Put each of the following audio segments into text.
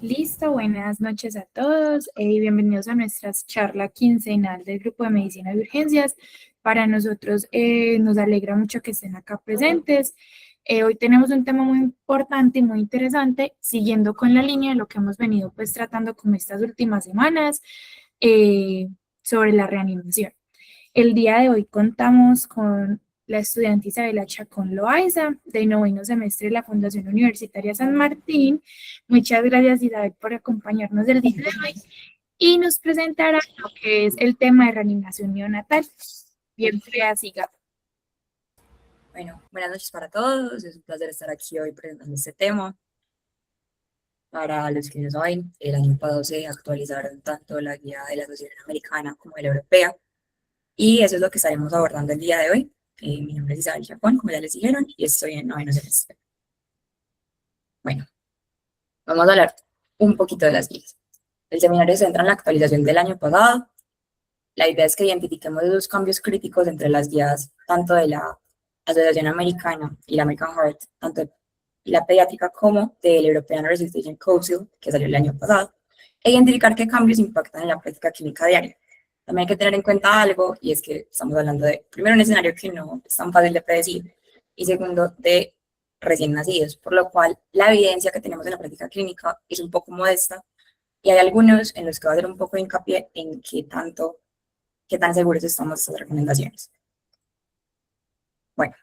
Listo, buenas noches a todos y bienvenidos a nuestra charla quincenal del Grupo de Medicina de Urgencias. Para nosotros nos alegra mucho que estén acá presentes. Hoy tenemos un tema muy importante y muy interesante, siguiendo con la línea de lo que hemos venido pues tratando como estas últimas semanas eh, sobre la reanimación. El día de hoy contamos con la estudiante Isabela Chacón Loaiza, del noveno semestre de la Fundación Universitaria San Martín. Muchas gracias, Isabel, por acompañarnos el día de hoy y nos presentará lo que es el tema de reanimación neonatal. Bienvenida, siga. Bueno, buenas noches para todos. Es un placer estar aquí hoy presentando este tema. Para los que no saben, el año pasado se actualizaron tanto la guía de la Asociación Americana como de la Europea, y eso es lo que estaremos abordando el día de hoy. Mi nombre es Isabel Chacón, como ya les dijeron, y estoy en noveno semestre. Bueno, vamos a hablar un poquito de las guías. El seminario se centra en la actualización del año pasado. La idea es que identifiquemos esos cambios críticos entre las guías, tanto de la Asociación Americana y la American Heart, tanto de la pediátrica como del European Resuscitation Council, que salió el año pasado, e identificar qué cambios impactan en la práctica clínica diaria. También hay que tener en cuenta algo, y es que estamos hablando de, primero, un escenario que no es tan fácil de predecir, y segundo, de recién nacidos, por lo cual la evidencia que tenemos en la práctica clínica es un poco modesta, y hay algunos en los que va a hacer un poco de hincapié en qué tan seguros estamos de estas recomendaciones. Bueno,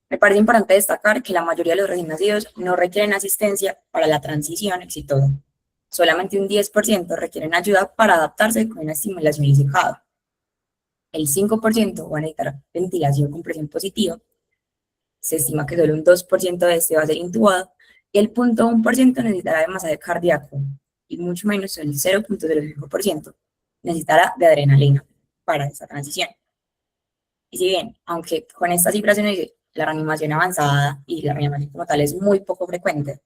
me parece importante destacar que la mayoría de los recién nacidos no requieren asistencia para la transición exitosa. Solamente un 10% requieren ayuda para adaptarse con una estimulación indicada. El 5% van a necesitar ventilación con presión positiva. Se estima que solo un 2% de este va a ser intubado y el 0.1% necesitará de masaje cardíaco y mucho menos el 0.05% necesitará de adrenalina para esta transición. Y si bien, aunque con estas cifras se nos dice la reanimación avanzada y la reanimación como tal es muy poco frecuente,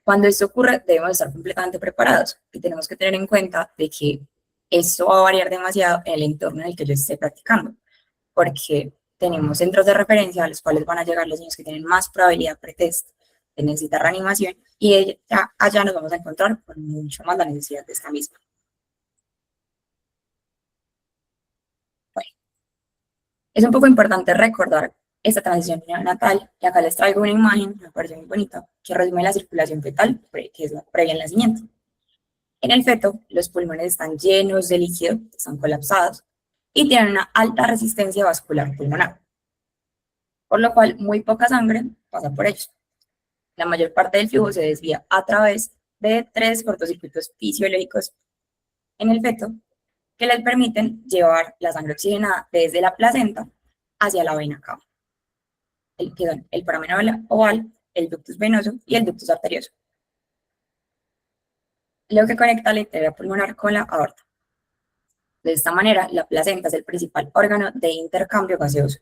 cuando esto ocurre debemos estar completamente preparados y tenemos que tener en cuenta de que esto va a variar demasiado en el entorno en el que yo esté practicando, porque tenemos centros de referencia a los cuales van a llegar los niños que tienen más probabilidad pretest de necesitar reanimación, y allá nos vamos a encontrar con mucho más la necesidad de esta misma. Bueno, es un poco importante recordar esta transición neonatal, y acá les traigo una imagen, me parece muy bonita, que resume la circulación fetal, que es la previa al nacimiento. En el feto, los pulmones están llenos de líquido, están colapsados, y tienen una alta resistencia vascular pulmonar, por lo cual muy poca sangre pasa por ellos. La mayor parte del flujo se desvía a través de 3 cortocircuitos fisiológicos en el feto que les permiten llevar la sangre oxigenada desde la placenta hacia la vena cava, que son el foramen oval, el ductus venoso y el ductus arterioso, lo que conecta la arteria pulmonar con la aorta. De esta manera, la placenta es el principal órgano de intercambio gaseoso,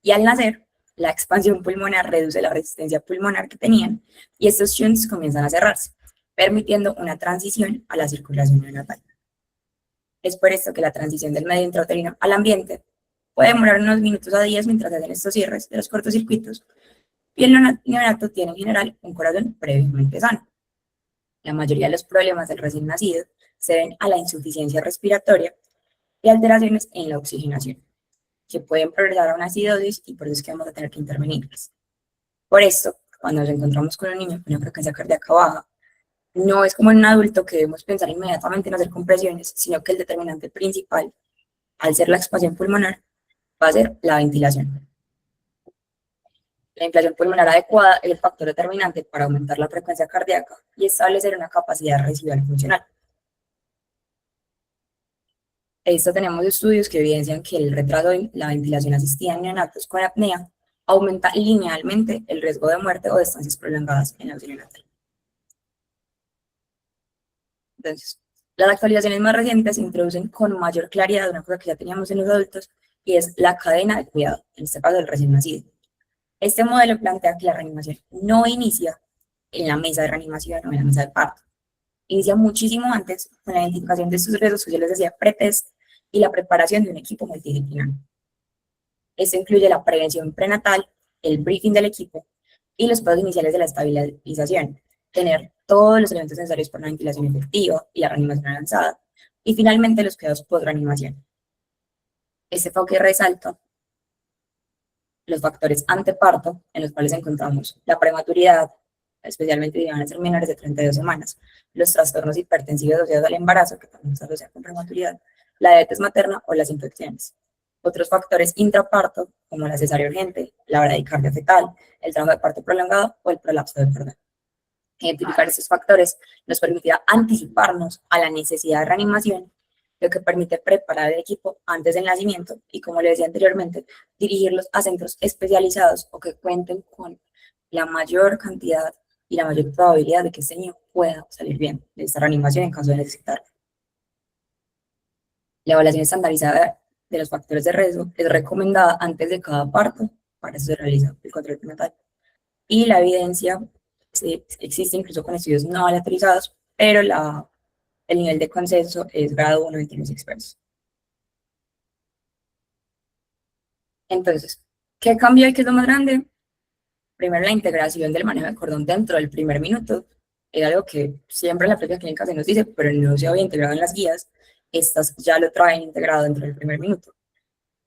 y al nacer, la expansión pulmonar reduce la resistencia pulmonar que tenían y estos shunts comienzan a cerrarse, permitiendo una transición a la circulación neonatal. Es por esto que la transición del medio intrauterino al ambiente puede demorar unos minutos a días mientras hacen estos cierres de los cortocircuitos, y el neonato tiene en general un corazón previamente sano. La mayoría de los problemas del recién nacido se deben a la insuficiencia respiratoria y alteraciones en la oxigenación, que pueden progresar a una acidosis, y por eso es que vamos a tener que intervenirlas. Por esto, cuando nos encontramos con un niño con una frecuencia cardíaca baja, no es como en un adulto que debemos pensar inmediatamente en hacer compresiones, sino que el determinante principal, al ser la expansión pulmonar, va a ser la ventilación. La inflación pulmonar adecuada es el factor determinante para aumentar la frecuencia cardíaca y establecer una capacidad residual funcional. Esto tenemos estudios que evidencian que el retraso en la ventilación asistida en neonatos con apnea aumenta linealmente el riesgo de muerte o de estancias prolongadas en la UCI neonatal. Entonces, las actualizaciones más recientes introducen con mayor claridad una cosa que ya teníamos en los adultos, y es la cadena de cuidado, en este caso del recién nacido. Este modelo plantea que la reanimación no inicia en la mesa de reanimación o en la mesa de parto. Inicia muchísimo antes con la identificación de estos riesgos que yo les decía pretest y la preparación de un equipo multidisciplinario. Esto incluye la prevención prenatal, el briefing del equipo y los pasos iniciales de la estabilización. Tener todos los elementos necesarios para una ventilación efectiva y la reanimación avanzada. Y finalmente, los cuidados post-reanimación. Este enfoque resalta los factores anteparto, en los cuales encontramos la prematuridad, especialmente si van a ser menores de 32 semanas, los trastornos hipertensivos asociados al embarazo, que también se asocian con prematuridad, la diabetes materna o las infecciones. Otros factores intraparto, como la cesárea urgente, la bradicardia fetal, el trabajo de parto prolongado o el prolapso del cordón. Identificar estos factores nos permitirá anticiparnos a la necesidad de reanimación, lo que permite preparar el equipo antes del nacimiento y, como le decía anteriormente, dirigirlos a centros especializados o que cuenten con la mayor cantidad y la mayor probabilidad de que este niño pueda salir bien de esta reanimación en caso de necesitarlo. La evaluación estandarizada de los factores de riesgo es recomendada antes de cada parto, para eso se realiza el control prenatal. Y la evidencia existe incluso con estudios no aleatorizados, pero el nivel de consenso es grado 1 entre los expertos. Entonces, ¿qué cambio hay que es lo más grande? Primero, la integración del manejo del cordón dentro del primer minuto. Es algo que siempre la práctica clínica se nos dice, pero no se había integrado en las guías. Estas ya lo traen integrado dentro del primer minuto.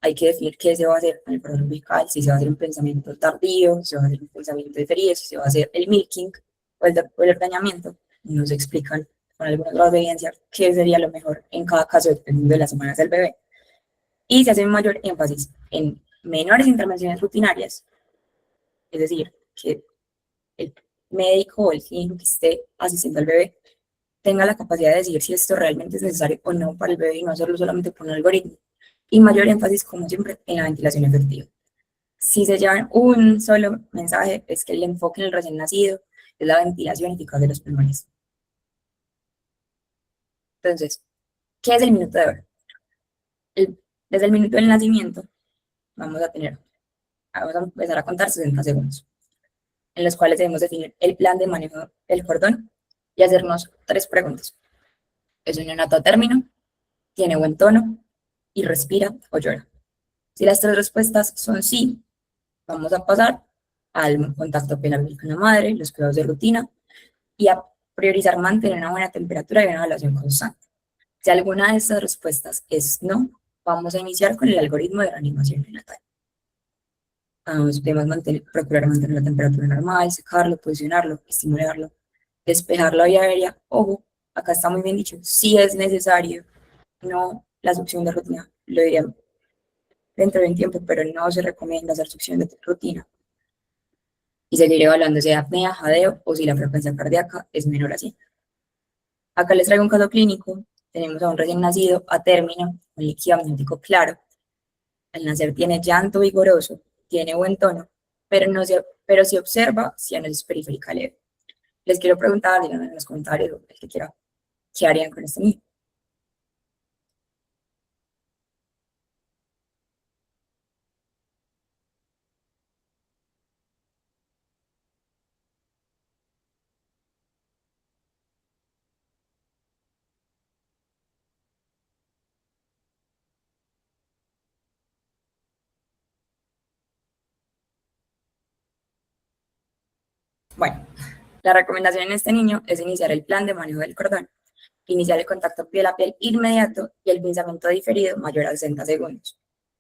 Hay que definir qué se va a hacer con el cordón umbilical, si se va a hacer un pensamiento tardío, si se va a hacer un pensamiento diferido, si se va a hacer el milking o el ordeñamiento. Nos explican con algunos grados de evidencia qué sería lo mejor en cada caso dependiendo de las semanas del bebé. Y se hace un mayor énfasis en menores intervenciones rutinarias, es decir, que el médico o el clínico que esté asistiendo al bebé tenga la capacidad de decir si esto realmente es necesario o no para el bebé y no hacerlo solamente por un algoritmo. Y mayor énfasis, como siempre, en la ventilación efectiva. Si se llevan un solo mensaje, es que el enfoque en el recién nacido es la ventilación eficaz de los pulmones. Entonces, ¿qué es el minuto de oro? Desde el minuto del nacimiento vamos a empezar a contar 60 segundos, en los cuales debemos definir el plan de manejo del cordón y hacernos 3 preguntas. ¿Es un neonato a término? ¿Tiene buen tono? ¿Y respira o llora? Si las 3 respuestas son sí, vamos a pasar al contacto peniano con la madre, los cuidados de rutina y a priorizar mantener una buena temperatura y una evaluación constante. Si alguna de estas respuestas es no, vamos a iniciar con el algoritmo de reanimación neonatal. Debemos procurar mantener la temperatura normal, secarlo, posicionarlo, estimularlo, despejar la vía aérea. Ojo, acá está muy bien dicho, si es necesario, no la succión de rutina, lo diría dentro de un tiempo, pero no se recomienda hacer succión de rutina. Y seguir evaluando si hay apnea, jadeo o si la frecuencia cardíaca es menor así. Acá les traigo un caso clínico. Tenemos a un recién nacido a término, un líquido amniótico claro. Al nacer tiene llanto vigoroso, tiene buen tono, pero se observa cianosis periférica leve. Les quiero preguntar, díganme en los comentarios, el que quiera, ¿qué harían con este niño? Bueno, la recomendación en este niño es iniciar el plan de manejo del cordón, iniciar el contacto piel a piel inmediato y el pensamiento diferido mayor a 60 segundos.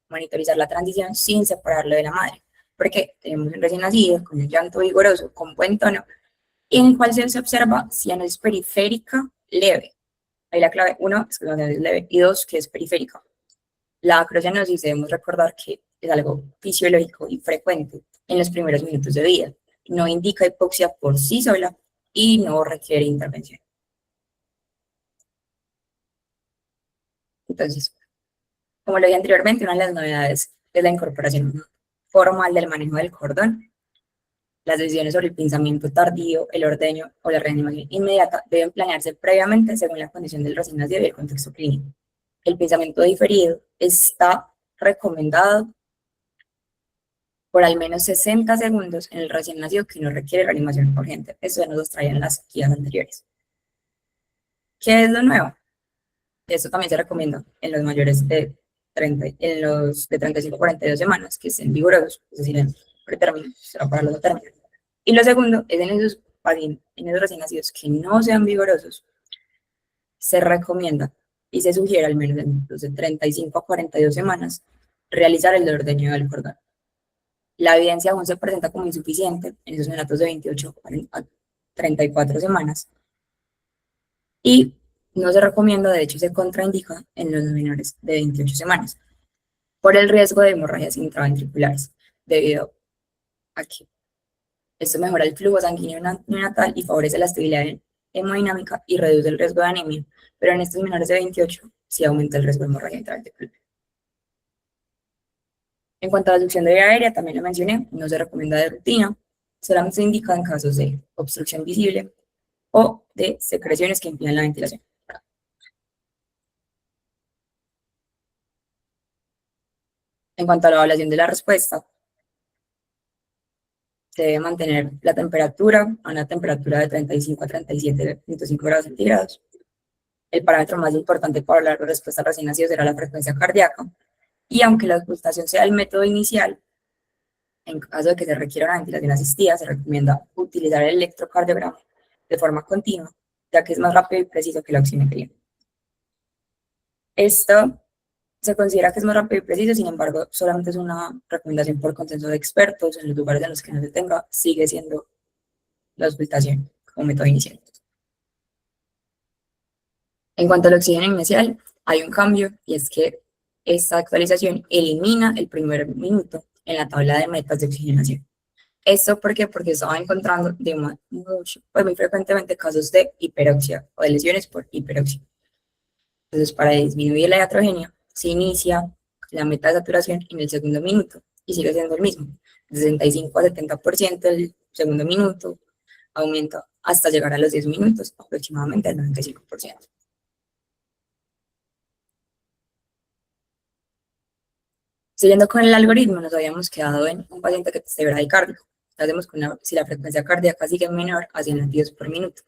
Monitorizar la transición sin separarlo de la madre, porque tenemos un recién nacido con un llanto vigoroso, con buen tono, en el cual se observa cianosis periférica leve. Ahí la clave, 1, es que la cianosis es leve, y 2, que es periférica. La acrocianosis debemos recordar que es algo fisiológico y frecuente en los primeros minutos de vida. No indica hipoxia por sí sola y no requiere intervención. Entonces, como lo dije anteriormente, una de las novedades es la incorporación formal del manejo del cordón. Las decisiones sobre el pensamiento tardío, el ordeño o la reanimación inmediata deben planearse previamente según la condición del recién nacido y el contexto clínico. El pensamiento diferido está recomendado por al menos 60 segundos en el recién nacido que no requiere reanimación urgente. Eso ya nos lo traían las guías anteriores. ¿Qué es lo nuevo? Esto también se recomienda en los mayores de 30, en los de 35 a 42 semanas, que estén vigorosos, es decir, en pretérmino, será para los términos. Y lo segundo es en esos en esos recién nacidos que no sean vigorosos, se recomienda y se sugiere al menos en los de 35 a 42 semanas realizar el ordeño del cordón. La evidencia aún se presenta como insuficiente en esos neonatos de 28 a 34 semanas y no se recomienda, de hecho se contraindica en los menores de 28 semanas por el riesgo de hemorragias intraventriculares, debido a que esto mejora el flujo sanguíneo neonatal y favorece la estabilidad hemodinámica y reduce el riesgo de anemia, pero en estos menores de 28 sí aumenta el riesgo de hemorragia intraventricular. En cuanto a la succión de vía aérea, también lo mencioné, no se recomienda de rutina, solamente se indica en casos de obstrucción visible o de secreciones que impidan la ventilación. En cuanto a la evaluación de la respuesta, se debe mantener la temperatura a una temperatura de 35 a 37.5 grados centígrados. El parámetro más importante para la respuesta recién nacido será la frecuencia cardíaca, y aunque la auscultación sea el método inicial, en caso de que se requiera una ventilación asistida, se recomienda utilizar el electrocardiograma de forma continua, ya que es más rápido y preciso que la oximetría. Esto se considera que es más rápido y preciso, sin embargo, solamente es una recomendación por consenso de expertos. En los lugares en los que no se tenga, sigue siendo la auscultación como método inicial. En cuanto al oxígeno inicial, hay un cambio, y es que esta actualización elimina el primer minuto en la tabla de metas de oxigenación. ¿Esto por qué? Porque estaba encontrando muy frecuentemente casos de hiperoxia o de lesiones por hiperoxia. Entonces, para disminuir la iatrogenia, se inicia la meta de saturación en el segundo minuto y sigue siendo el mismo, de 65 a 70% el segundo minuto, aumenta hasta llegar a los 10 minutos, aproximadamente al 95%. Siguiendo con el algoritmo, nos habíamos quedado en un paciente que esté bradicárdico. Hacemos si la frecuencia cardíaca sigue menor a 100 latidos por minuto.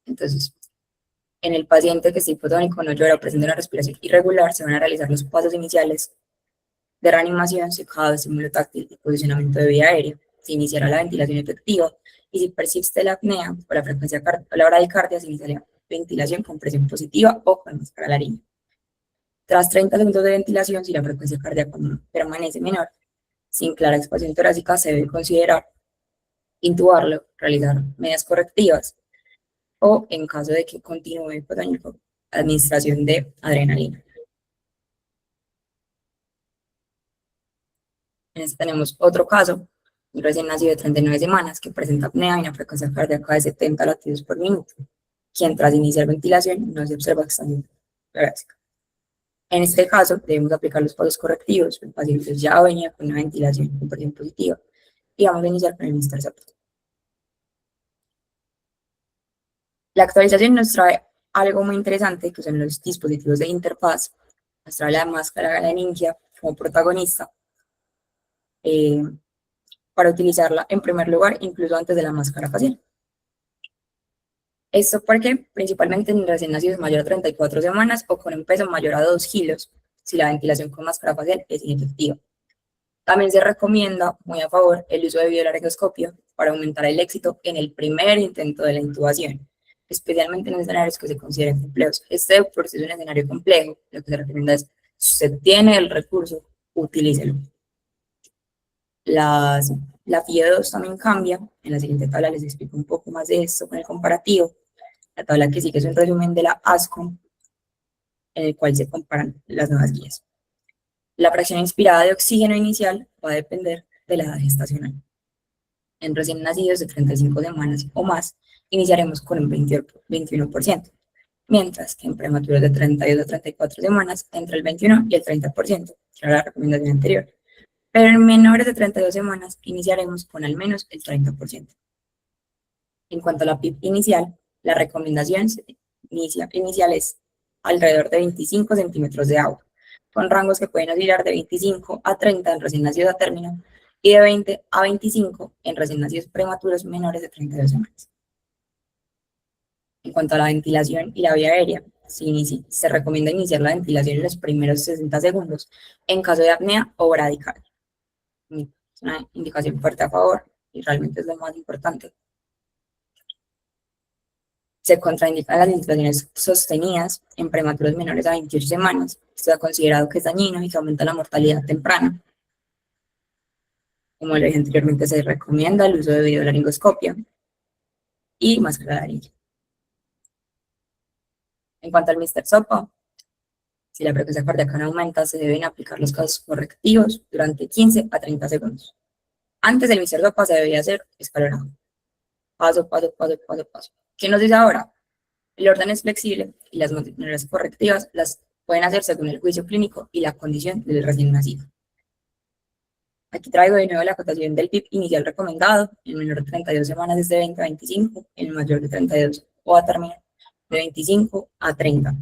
Entonces, en el paciente que esté hipotónico, no llora o presenta una respiración irregular, se van a realizar los pasos iniciales de reanimación, secado, estímulo táctil y posicionamiento de vía aérea. Se iniciará la ventilación efectiva y si persiste la apnea o la frecuencia o la bradicardia, se iniciará ventilación con presión positiva o con máscara laringe. Tras 30 segundos de ventilación, si la frecuencia cardíaca permanece menor, sin clara expansión torácica, se debe considerar intubarlo, realizar medidas correctivas o, en caso de que continúe hipotónico, administración de adrenalina. En este tenemos otro caso, un recién nacido de 39 semanas que presenta apnea y una frecuencia cardíaca de 70 latidos por minuto, quien tras iniciar ventilación no se observa expansión torácica. En este caso, debemos aplicar los pasos correctivos. El paciente ya venía con una ventilación con presión positiva y vamos a iniciar con el Intercept. La actualización nos trae algo muy interesante, que son los dispositivos de interfaz. Nos trae la máscara de Ninja como protagonista para utilizarla en primer lugar, incluso antes de la máscara facial. Esto porque principalmente en recién nacidos mayor a 34 semanas o con un peso mayor a 2 kilos, si la ventilación con máscara facial es inefectiva. También se recomienda, muy a favor, el uso de videolaryngoscopio para aumentar el éxito en el primer intento de la intubación, especialmente en escenarios que se consideren complejos. Este por si es un escenario complejo, lo que se recomienda es, si usted tiene el recurso, utilícelo. La FIE2 también cambia. En la siguiente tabla les explico un poco más de esto con el comparativo. La tabla que sigue es un resumen de la ASCO, en el cual se comparan las nuevas guías. La fracción inspirada de oxígeno inicial va a depender de la edad gestacional. En recién nacidos de 35 semanas o más, iniciaremos con un 21%, mientras que en prematuros de 32 a 34 semanas, entre el 21 y el 30%, que era la recomendación anterior. Pero en menores de 32 semanas, iniciaremos con al menos el 30%. En cuanto a la PIP inicial, la recomendación inicial es alrededor de 25 centímetros de agua, con rangos que pueden oscilar de 25 a 30 en recién nacidos a término y de 20 a 25 en recién nacidos prematuros menores de 32 semanas. En cuanto a la ventilación y la vía aérea, se recomienda iniciar la ventilación en los primeros 60 segundos en caso de apnea o bradicardia. Es una indicación fuerte a favor y realmente es lo más importante. Se contraindican las intubaciones sostenidas en prematuros menores a 28 semanas. Se ha considerado que es dañino y que aumenta la mortalidad temprana. Como le dije anteriormente, se recomienda el uso de videolaringoscopia y máscara de laringe. En cuanto al Mr. Sopa, si la frecuencia cardíaca no aumenta, se deben aplicar los casos correctivos durante 15 a 30 segundos. Antes del Mr. Sopa se debía hacer escalonado. Paso, paso, paso, paso, paso. ¿Qué nos dice ahora? El orden es flexible y las maneras correctivas las pueden hacer según el juicio clínico y la condición del recién nacido. Aquí traigo de nuevo la acotación del PIB inicial recomendado. El menor de 32 semanas es de 20 a 25, el mayor de 32 o a terminar de 25 a 30.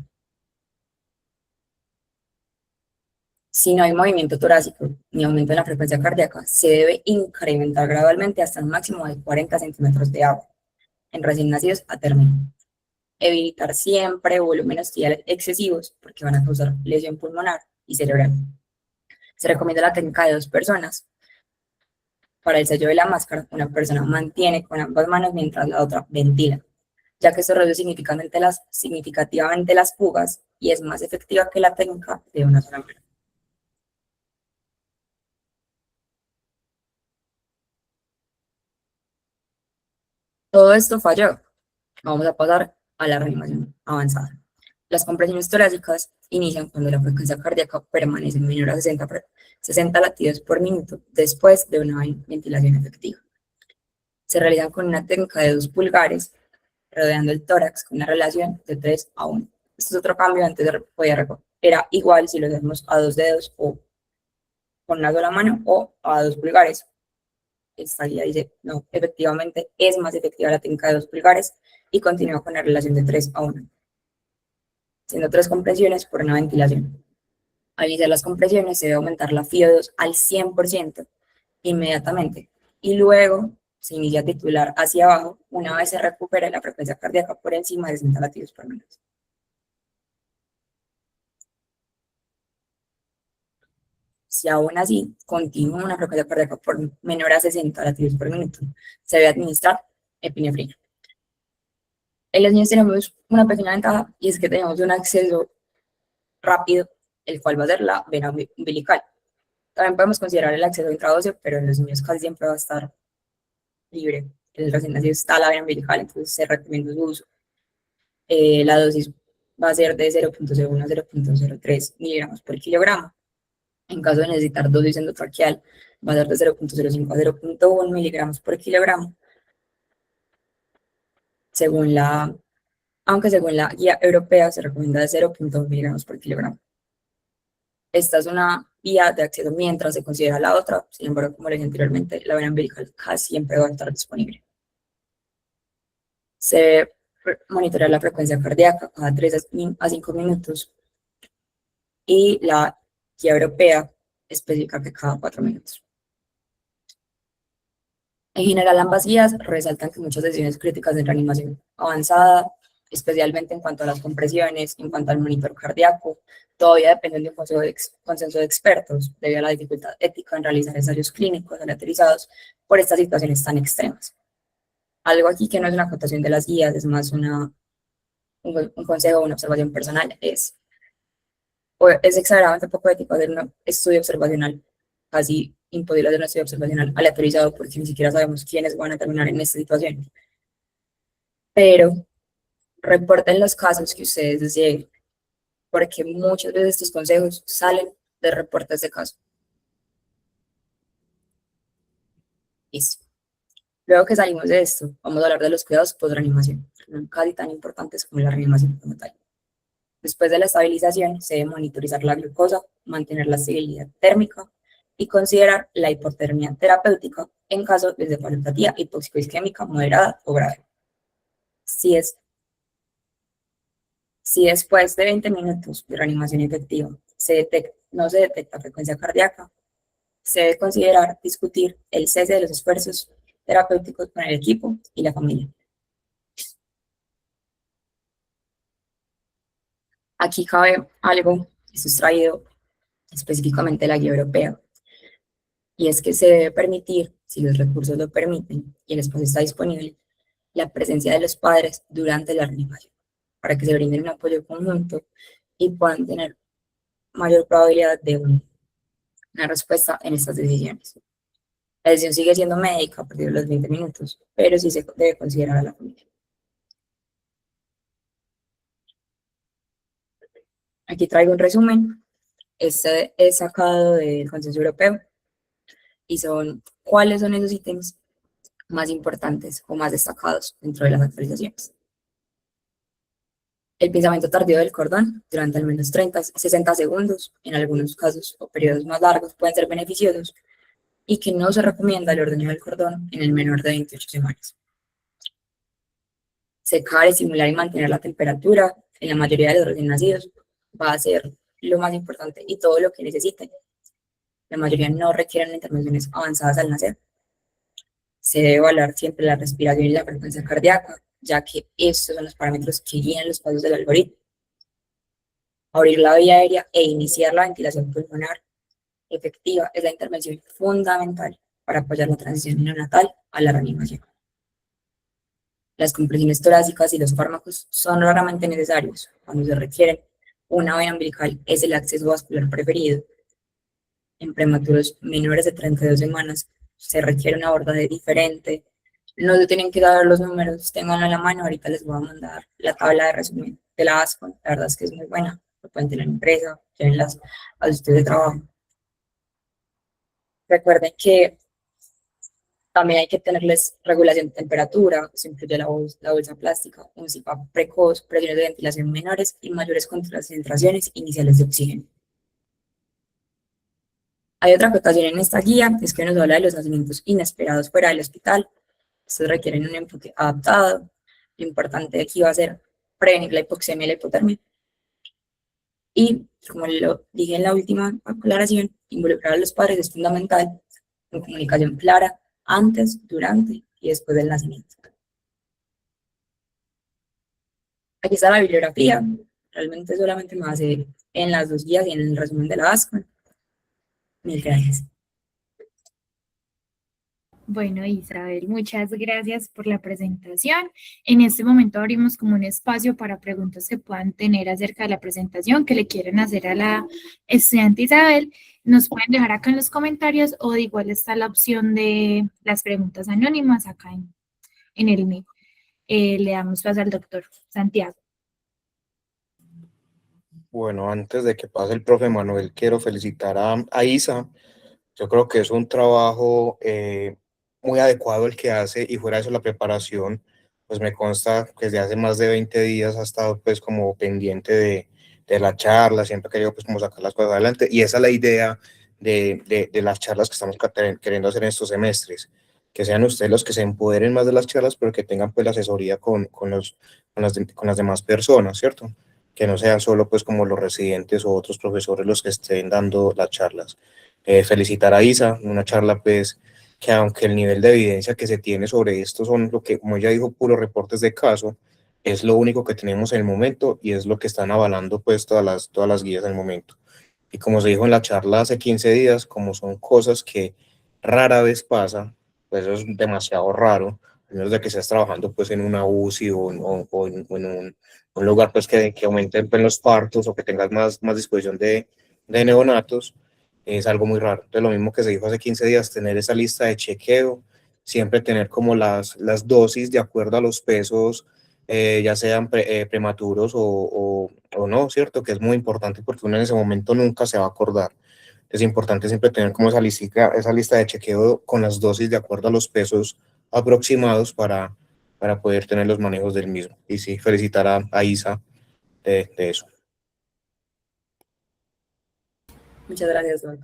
Si no hay movimiento torácico ni aumento en la frecuencia cardíaca, se debe incrementar gradualmente hasta un máximo de 40 centímetros de agua en recién nacidos a término. Evitar siempre volúmenes hostiales excesivos porque van a causar lesión pulmonar y cerebral. Se recomienda la técnica de 2 personas. Para el sello de la máscara, una persona mantiene con ambas manos mientras la otra ventila, ya que esto reduce significativamente las fugas y es más efectiva que la técnica de una sola mano. Todo esto falló. Vamos a pasar a la reanimación avanzada. Las compresiones torácicas inician cuando la frecuencia cardíaca permanece menor a 60 latidos por minuto después de una ventilación efectiva. Se realizan con una técnica de 2 pulgares, rodeando el tórax con una relación de 3 a 1. Este es otro cambio, antes era igual si lo hacemos a 2 dedos o con una sola mano o a 2 pulgares. Esta guía dice, no, efectivamente es más efectiva la técnica de 2 pulgares y continúa con la relación de 3 a 1, siendo 3 compresiones por una ventilación. Al iniciar las compresiones se debe aumentar la FIO2 al 100% inmediatamente y luego se inicia a titular hacia abajo una vez se recupere la frecuencia cardíaca por encima de 60 latidos por minuto. Si aún así continúa una frecuencia cardíaca por menor a 60 latidos por minuto, se debe administrar epinefrina. En los niños tenemos una pequeña ventaja y es que tenemos un acceso rápido, el cual va a ser la vena umbilical. También podemos considerar el acceso intraóseo, pero en los niños casi siempre va a estar libre. En el recién nacido está la vena umbilical, entonces se recomienda su uso. La dosis va a ser de 0.01 a 0.03 miligramos por kilogramo. En caso de necesitar dosis endotraqueal, va a ser de 0.05 a 0.1 miligramos por kilogramo, aunque según la guía europea se recomienda de 0.1 miligramos por kilogramo. Esta es una vía de acceso mientras se considera la otra, sin embargo, como les dije anteriormente, la vena umbilical casi siempre va a estar disponible. Se monitorea la frecuencia cardíaca cada 3 a 5 minutos y la guía europea especifica que cada 4 minutos. En general, ambas guías resaltan que muchas decisiones críticas de reanimación avanzada, especialmente en cuanto a las compresiones, en cuanto al monitor cardíaco, todavía dependen de un consenso de expertos, debido a la dificultad ética en realizar ensayos clínicos aleatorizados por estas situaciones tan extremas. Algo aquí que no es una acotación de las guías, es más un consejo o una observación personal, es exageradamente poco ético hacer un estudio observacional, casi imposible hacer un estudio observacional aleatorizado porque ni siquiera sabemos quiénes van a terminar en esta situación. Pero reporten los casos que ustedes lleguen, porque muchas veces estos consejos salen de reportes de casos. Listo. Luego que salimos de esto, vamos a hablar de los cuidados post-reanimación, casi tan importantes como la reanimación como tal. Después de la estabilización, se debe monitorizar la glucosa, mantener la estabilidad térmica y considerar la hipotermia terapéutica en caso de encefalopatía hipoxicoisquémica moderada o grave. Si después de 20 minutos de reanimación efectiva no se detecta frecuencia cardíaca, se debe considerar discutir el cese de los esfuerzos terapéuticos con el equipo y la familia. Aquí cabe algo que es extraído específicamente de la guía europea, y es que se debe permitir, si los recursos lo permiten y el espacio está disponible, la presencia de los padres durante la reanimación, para que se brinden un apoyo conjunto y puedan tener mayor probabilidad de una respuesta en estas decisiones. La decisión sigue siendo médica a partir de los 20 minutos, pero sí se debe considerar a la familia. Aquí traigo un resumen. Este es sacado del Consenso Europeo y son cuáles son esos ítems más importantes o más destacados dentro de las actualizaciones. El pinzamiento tardío del cordón durante al menos 30-60 segundos, en algunos casos o periodos más largos, pueden ser beneficiosos y que no se recomienda el ordeño del cordón en el menor de 28 semanas. Secar, estimular y mantener la temperatura en la mayoría de los recién nacidos va a ser lo más importante y todo lo que necesiten. La mayoría no requieren intervenciones avanzadas al nacer. Se debe evaluar siempre la respiración y la frecuencia cardíaca, ya que estos son los parámetros que guían los pasos del algoritmo. Abrir la vía aérea e iniciar la ventilación pulmonar efectiva es la intervención fundamental para apoyar la transición neonatal a la reanimación. Las compresiones torácicas y los fármacos son raramente necesarios. Cuando se requieren, una vena umbilical es el acceso vascular preferido. En prematuros menores de 32 semanas se requiere un abordaje diferente. No se tienen que dar los números, tenganlo en la mano. Ahorita les voy a mandar la tabla de resumen de la ASCON. La verdad es que es muy buena. Lo pueden tener en empresa, llévenlas a sus sitios de trabajo. Recuerden que también hay que tenerles regulación de temperatura, se incluye la bolsa plástica, un CPAP precoz, presiones de ventilación menores y mayores concentraciones iniciales de oxígeno. Hay otra acotación en esta guía, es que nos habla de los nacimientos inesperados fuera del hospital. Estos requieren un enfoque adaptado. Lo importante aquí va a ser prevenir la hipoxemia y la hipotermia. Y, como lo dije en la última aclaración, involucrar a los padres es fundamental, con comunicación clara antes, durante y después del nacimiento. Aquí está la bibliografía. Realmente solamente me basé en las dos guías y en el resumen de la ASCON. Mil gracias. Bueno, Isabel, muchas gracias por la presentación. En este momento abrimos como un espacio para preguntas que puedan tener acerca de la presentación que le quieren hacer a la estudiante Isabel. Nos pueden dejar acá en los comentarios o de igual está la opción de las preguntas anónimas acá en el mail. Le damos paso al doctor Santiago. Bueno, antes de que pase el profe Manuel, quiero felicitar a Isa. Yo creo que es un trabajo muy adecuado el que hace y fuera de eso la preparación, pues me consta que desde hace más de 20 días ha estado pues como pendiente de la charla, siempre ha querido pues como sacar las cosas adelante y esa es la idea de las charlas que estamos queriendo hacer en estos semestres, que sean ustedes los que se empoderen más de las charlas, pero que tengan pues la asesoría con las demás personas, ¿cierto? Que no sean solo pues como los residentes o otros profesores los que estén dando las charlas. Felicitar a Isa, una charla pues que aunque el nivel de evidencia que se tiene sobre esto son lo que, como ella dijo, puros reportes de caso, es lo único que tenemos en el momento y es lo que están avalando pues todas las guías en el momento. Y como se dijo en la charla hace 15 días, como son cosas que rara vez pasa, pues eso es demasiado raro, a menos de que estés trabajando pues en una UCI o en un lugar pues que aumenten pues, los partos o que tengas más disposición de neonatos, es algo muy raro. Entonces lo mismo que se dijo hace 15 días, tener esa lista de chequeo, siempre tener como las dosis de acuerdo a los pesos, ya sean prematuros o no, ¿cierto? Que es muy importante porque uno en ese momento nunca se va a acordar. Es importante siempre tener como esa lista de chequeo con las dosis de acuerdo a los pesos aproximados para poder tener los manejos del mismo. Y sí, felicitar a Isa de eso. Muchas gracias, Doc.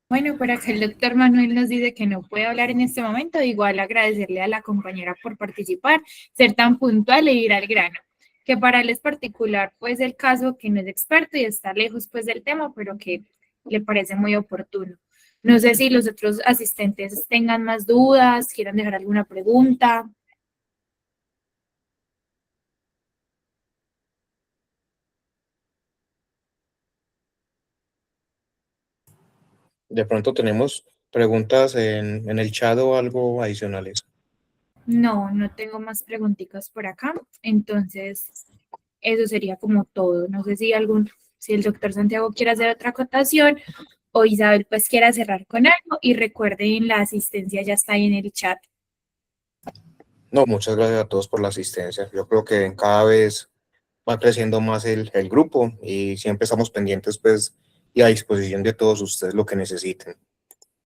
Bueno, por acá el doctor Manuel nos dice que no puede hablar en este momento, igual agradecerle a la compañera por participar, ser tan puntual e ir al grano, que para él es particular pues el caso que no es experto y está lejos pues del tema, pero que le parece muy oportuno. No sé si los otros asistentes tengan más dudas, quieran dejar alguna pregunta. De pronto tenemos ¿Preguntas en el chat o algo adicionales? No, no tengo más preguntitas por acá. Entonces, eso sería como todo. No sé si el doctor Santiago quiere hacer otra acotación o Isabel pues quiera cerrar con algo. Y recuerden, la asistencia ya está ahí en el chat. No, muchas gracias a todos por la asistencia. Yo creo que cada vez va creciendo más el grupo y siempre estamos pendientes pues y a disposición de todos ustedes lo que necesiten.